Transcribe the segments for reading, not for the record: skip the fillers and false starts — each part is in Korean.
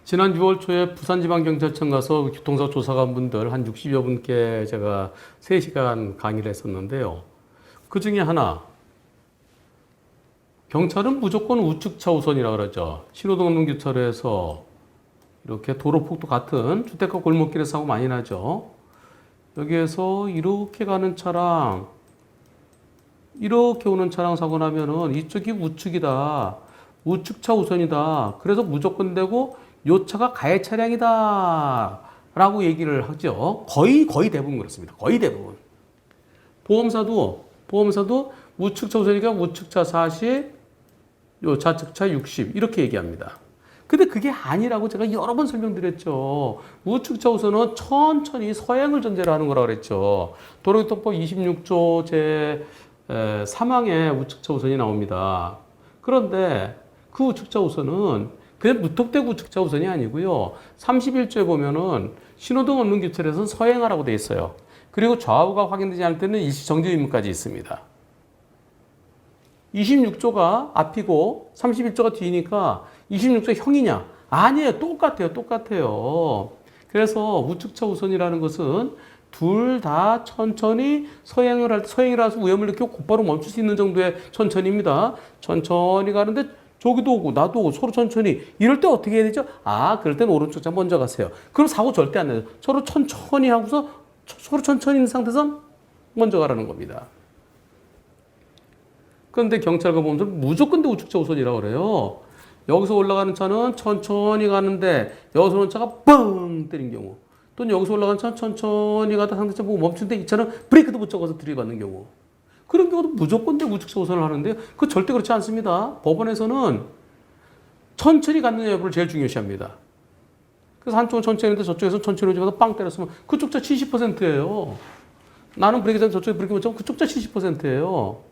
지난 6월 초에 부산지방경찰청 가서 교통사고 조사관분들 한 60여 분께 제가 3시간 강의를 했었는데요. 그 중에 하나, 경찰은 무조건 우측 차우선이라고 그러죠. 신호등 없는 교차로에서 이렇게 도로폭도 같은 주택가 골목길에서 사고 많이 나죠. 여기에서 이렇게 가는 차랑 이렇게 오는 차량 사고 나면은 이쪽이 우측이다. 우측차 우선이다. 그래서 무조건 되고 요 차가 가해 차량이다. 라고 얘기를 하죠. 거의 대부분 그렇습니다. 거의 대부분. 보험사도 우측차 우선이니까 우측차 40, 요 좌측차 60 이렇게 얘기합니다. 근데 그게 아니라고 제가 여러 번 설명드렸죠. 우측차 우선은 천천히 서행을 전제로 하는 거라고 그랬죠. 도로교통법 26조 제 3항에 우측차 우선이 나옵니다. 그런데 그 우측차 우선은 그냥 무턱대고 우측차 우선이 아니고요. 31조에 보면은 신호등 없는 교차로에서는 서행하라고 돼 있어요. 그리고 좌우가 확인되지 않을 때는 일시 정지 의무까지 있습니다. 26조가 앞이고 31조가 뒤니까 26조 형이냐? 아니에요. 똑같아요. 그래서 우측차 우선이라는 것은 둘 다 천천히 서행이라서 위험을 느끼고 곧바로 멈출 수 있는 정도의 천천히입니다. 천천히 가는데 저기도 오고 나도 오고 서로 천천히 이럴 때 어떻게 해야 되죠? 그럴 땐 오른쪽 차 먼저 가세요. 그럼 사고 절대 안 나요. 서로 천천히 하고서 서로 천천히 있는 상태에서 먼저 가라는 겁니다. 그런데 경찰과 보험사는 무조건 우측차 우선이라고 그래요. 여기서 올라가는 차는 천천히 가는데 여기서 오는 차가 뻥 때린 경우, 또는 여기서 올라가는 차는 천천히 가다 상대차 보고 멈추는데 이 차는 브레이크도 못 잡아서 들이받는 경우, 그런 경우도 무조건 우측차 우선을 하는데요. 그거 절대 그렇지 않습니다. 법원에서는 천천히 갔느냐 여부를 제일 중요시합니다. 그래서 한쪽은 천천히 했는데 저쪽에서 천천히 오지 마서 빵 때렸으면 그쪽 차 70%예요. 나는 브레이크 잡고 저쪽에 브레이크 못 잡고 그쪽 차 70%예요.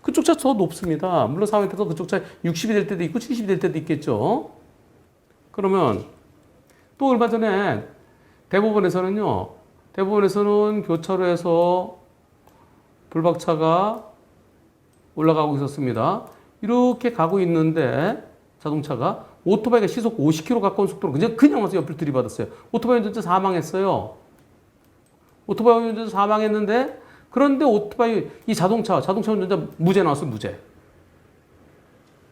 그쪽 차 더 높습니다. 물론 상황에 따라서 그쪽 차 60이 될 때도 있고 70이 될 때도 있겠죠. 그러면 또 얼마 전에 대법원에서는 교차로에서 불박차가 올라가고 있었습니다. 이렇게 가고 있는데 자동차가 오토바이가 시속 50km 가까운 속도로 그냥 와서 옆을 들이받았어요. 오토바이 운전자 사망했어요. 오토바이 운전자 사망했는데 그런데 이 자동차 운전자 무죄 나왔어요, 무죄.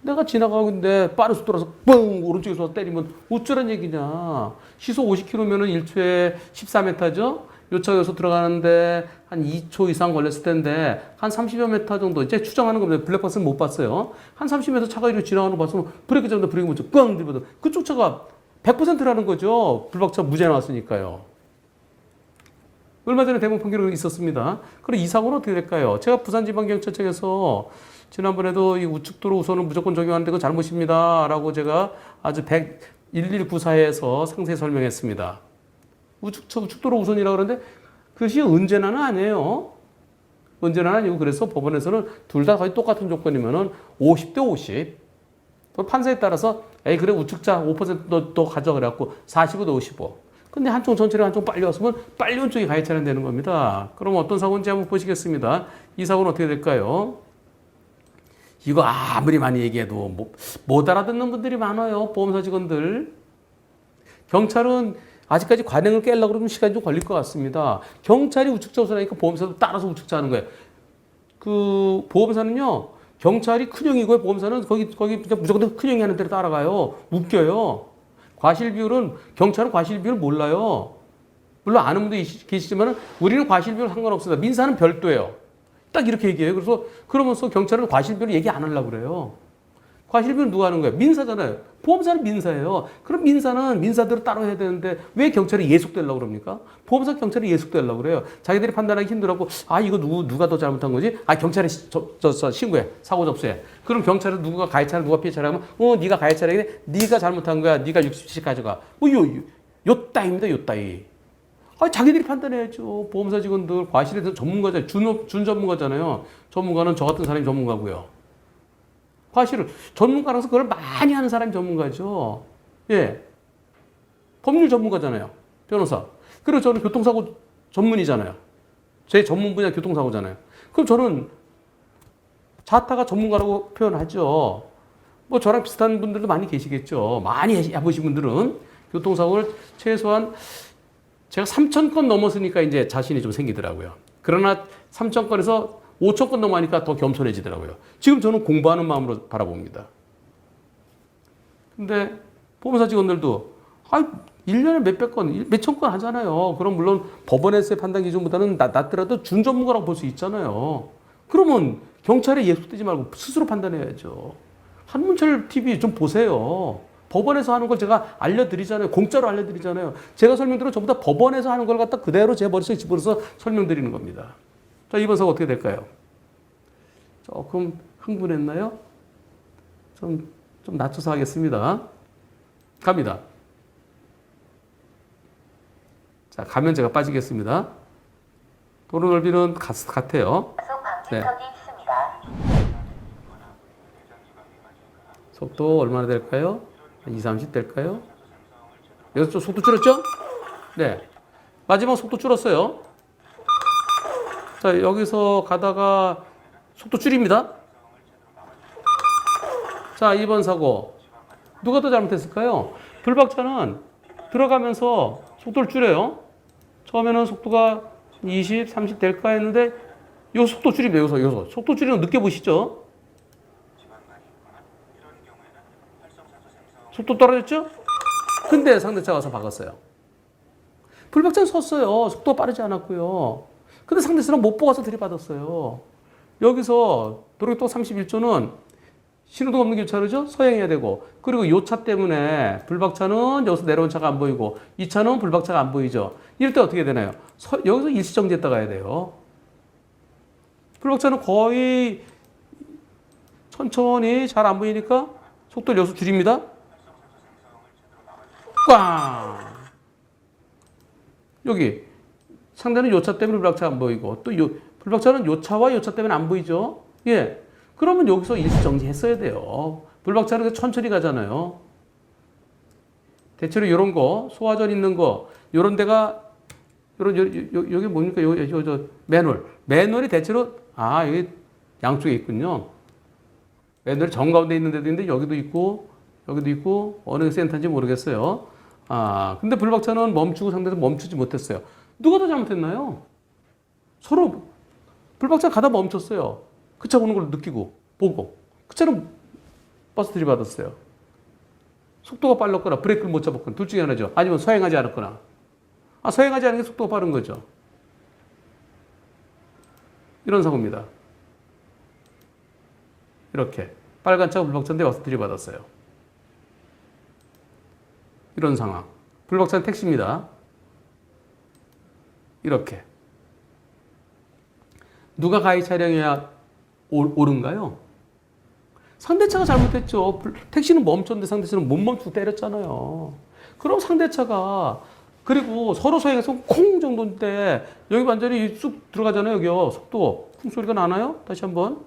내가 지나가고 있는데 빠른 속도라서 뻥! 오른쪽에서 와서 때리면 어쩌란 얘기냐. 시속 50km면은 1초에 14m죠? 요 차에서 들어가는데 한 2초 이상 걸렸을 텐데 한 30여 m 정도 이제 추정하는 겁니다. 블랙박스는 못 봤어요. 한 30m 차가 이렇게 지나가는 거 봤으면 브레이크 잡는다 브레이크 못 잡고 꽝! 들이받아. 그쪽 차가 100%라는 거죠. 불박차 무죄 나왔으니까요. 얼마 전에 대법원 판결이 있었습니다. 그럼 이 사고는 어떻게 될까요? 제가 부산지방경찰청에서 지난번에도 이 우측도로 우선은 무조건 적용하는데 그건 잘못입니다. 라고 제가 아주 1194에서 상세히 설명했습니다. 우측도로 우선이라고 그러는데 그것이 언제나는 아니에요. 언제나는 아니고 그래서 법원에서는 둘 다 거의 똑같은 조건이면은 50대 50. 또 판사에 따라서 그래 우측자 5% 더 가져 그래갖고 45대 55. 근데 한쪽 천천히 한쪽 빨리 왔으면 빨리 온 쪽이 가해 차량 되는 겁니다. 그럼 어떤 사고인지 한번 보시겠습니다. 이 사고는 어떻게 될까요? 이거 아무리 많이 얘기해도 못 알아듣는 분들이 많아요. 보험사 직원들. 경찰은 아직까지 관행을 깨려고 그러면 시간이 좀 걸릴 것 같습니다. 경찰이 우측차 우선하니까 보험사도 따라서 우측차 하는 거예요. 그 보험사는요. 경찰이 큰형이고요. 보험사는 거기 그냥 무조건 큰형이 하는 대로 따라가요. 웃겨요. 경찰은 과실 비율을 몰라요. 물론 아는 분도 계시지만 우리는 과실 비율 상관없습니다. 민사는 별도예요. 딱 이렇게 얘기해요. 그러면서 경찰은 과실 비율을 얘기 안 하려고 그래요. 과실 비율은 누가 하는 거예요? 민사잖아요. 보험사는 민사예요. 그럼 민사는 민사대로 따로 해야 되는데 왜 경찰이 예속되려고 그럽니까? 보험사 경찰이 예속되려고 그래요. 자기들이 판단하기 힘들어하고 이거 누가 더 잘못한 거지? 경찰에 신고해. 사고 접수해. 그럼 경찰은 누가 가해 차량 누가 피해 차량하면 네가 가해 차량이네. 네가 잘못한 거야. 네가 60씩 가져가. 요 따위입니다. 요 따위. 자기들이 판단해야죠. 보험사 직원들 과실에 대해서 전문가잖아요. 준 전문가잖아요. 전문가는 저 같은 사람이 전문가고요. 과실을 전문가라서 그걸 많이 하는 사람이 전문가죠. 예. 법률 전문가잖아요. 변호사. 그리고 저는 교통사고 전문이잖아요. 제 전문 분야 교통사고잖아요. 그럼 저는 자타가 전문가라고 표현하죠. 뭐 저랑 비슷한 분들도 많이 계시겠죠. 많이 해보신 분들은 교통사고를 최소한 제가 3,000건 넘었으니까 이제 자신이 좀 생기더라고요. 그러나 3,000건에서 5,000건 넘어가니까 더 겸손해지더라고요. 지금 저는 공부하는 마음으로 바라봅니다. 근데 보험사 직원들도 1년에 몇백 건, 몇천 건 하잖아요. 그럼 물론 법원에서의 판단 기준보다는 낮더라도 준전문가라고 볼 수 있잖아요. 그러면 경찰에 예속되지 말고 스스로 판단해야죠. 한문철 TV 좀 보세요. 법원에서 하는 걸 제가 알려드리잖아요. 공짜로 알려드리잖아요. 제가 설명드려 전부 다 법원에서 하는 걸 갖다 그대로 제 머릿속에 집어넣어서 설명드리는 겁니다. 자, 이번 사고 어떻게 될까요? 조금 흥분했나요? 좀 낮춰서 하겠습니다. 갑니다. 자, 가면 제가 빠지겠습니다. 도로 넓이는 같아요. 네. 속도 얼마나 될까요? 2, 30 될까요? 여기서 좀 속도 줄였죠? 네. 마지막 속도 줄었어요. 자, 여기서 가다가 속도 줄입니다. 자, 2번 사고. 누가 더 잘못했을까요? 불박차는 들어가면서 속도를 줄여요. 처음에는 속도가 20, 30 될까 했는데 요 속도 줄입니다. 여기서 속도 줄이는 거 느껴보시죠? 속도 떨어졌죠? 근데 상대차가 와서 박았어요. 불박차는 섰어요. 속도가 빠르지 않았고요. 근데 상대차는 못 보고서 들이받았어요. 여기서 도로교통 31조는 신호등 없는 교차로죠? 서행해야 되고. 그리고 이 차 때문에 불박차는 여기서 내려온 차가 안 보이고 이 차는 불박차가 안 보이죠. 이럴 때 어떻게 되나요? 여기서 일시정지했다 가야 돼요. 불박차는 거의 천천히 잘 안 보이니까 속도를 여기서 줄입니다. 꽝! 여기 상대는 요 차 때문에 불박차가 안 보이고 또 불박차는 요 차와 요 차 때문에 안 보이죠. 예. 그러면 여기서 일시정지 했어야 돼요. 불박차는 천천히 가잖아요. 대체로 이런 거, 소화전 있는 거, 요런 데가, 여기 뭡니까? 매놀. 매놀이 대체로, 여기 양쪽에 있군요. 매놀이 정가운데 있는 데도 있는데 여기도 있고, 어느 센터인지 모르겠어요. 근데 불박차는 멈추고 상대도 멈추지 못했어요. 누가 더 잘못했나요? 서로 불박차 가다 멈췄어요. 그 차 오는 걸 느끼고 보고 그 차는 버스 들이받았어요. 속도가 빨랐거나 브레이크를 못 잡았거나 둘 중에 하나죠. 아니면 서행하지 않았거나. 서행하지 않은 게 속도가 빠른 거죠. 이런 사고입니다. 이렇게 빨간 차가 불박차인데 와서 들이받았어요. 이런 상황. 불박차는 택시입니다. 이렇게. 누가 가해 차량이야 옳은가요? 상대차가 잘못했죠. 택시는 멈췄는데 상대차는 못 멈추고 때렸잖아요. 그럼 상대차가 그리고 서로 서행해서 콩 정도인데 여기 완전히 쑥 들어가잖아요. 여기요. 속도 쿵 소리가 나나요? 다시 한번.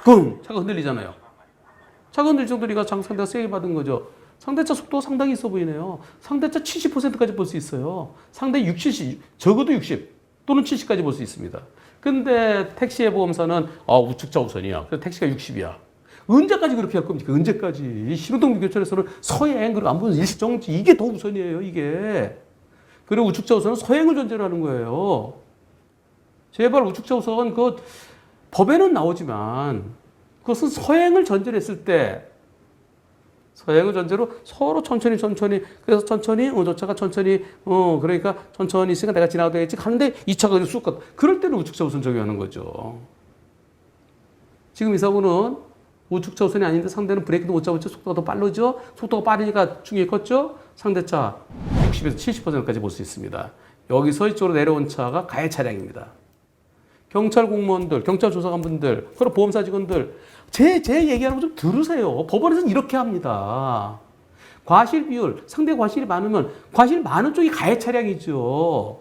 쿵! 차가 흔들리잖아요. 차가 흔들릴 정도니까 상대가 세게 받은 거죠. 상대차 속도가 상당히 있어 보이네요. 상대차 70%까지 볼 수 있어요. 상대 60, 70, 적어도 60 또는 70까지 볼 수 있습니다. 근데 택시의 보험사는 우측차 우선이야. 그래서 택시가 60이야. 언제까지 그렇게 할 겁니까? 언제까지? 신호등 교차로에서는 서행 그리고 안 보는 일시정지 이게 더 우선이에요. 이게. 그리고 우측차 우선은 서행을 전제로 하는 거예요. 제발 우측차 우선 법에는 나오지만 그것은 서행을 전제로 했을 때 서행을 전제로 서로 천천히 그래서 천천히 저 차가 천천히 그러니까 천천히 있으니까 내가 지나가도 되겠지 하는데 이 차가 쑥 갔다. 그럴 때는 우측차 우선 적용하는 거죠. 지금 이 사고는 우측차 우선이 아닌데 상대는 브레이크도 못 잡았죠. 속도가 더 빠르죠. 속도가 빠르니까 충격이 컸죠. 상대차 60에서 70%까지 볼 수 있습니다. 여기서 이쪽으로 내려온 차가 가해 차량입니다. 경찰 공무원들, 경찰 조사관분들, 그리고 보험사 직원들 제 얘기하는 거 좀 들으세요. 법원에서는 이렇게 합니다. 과실 비율, 상대 과실이 많으면 과실 많은 쪽이 가해 차량이죠.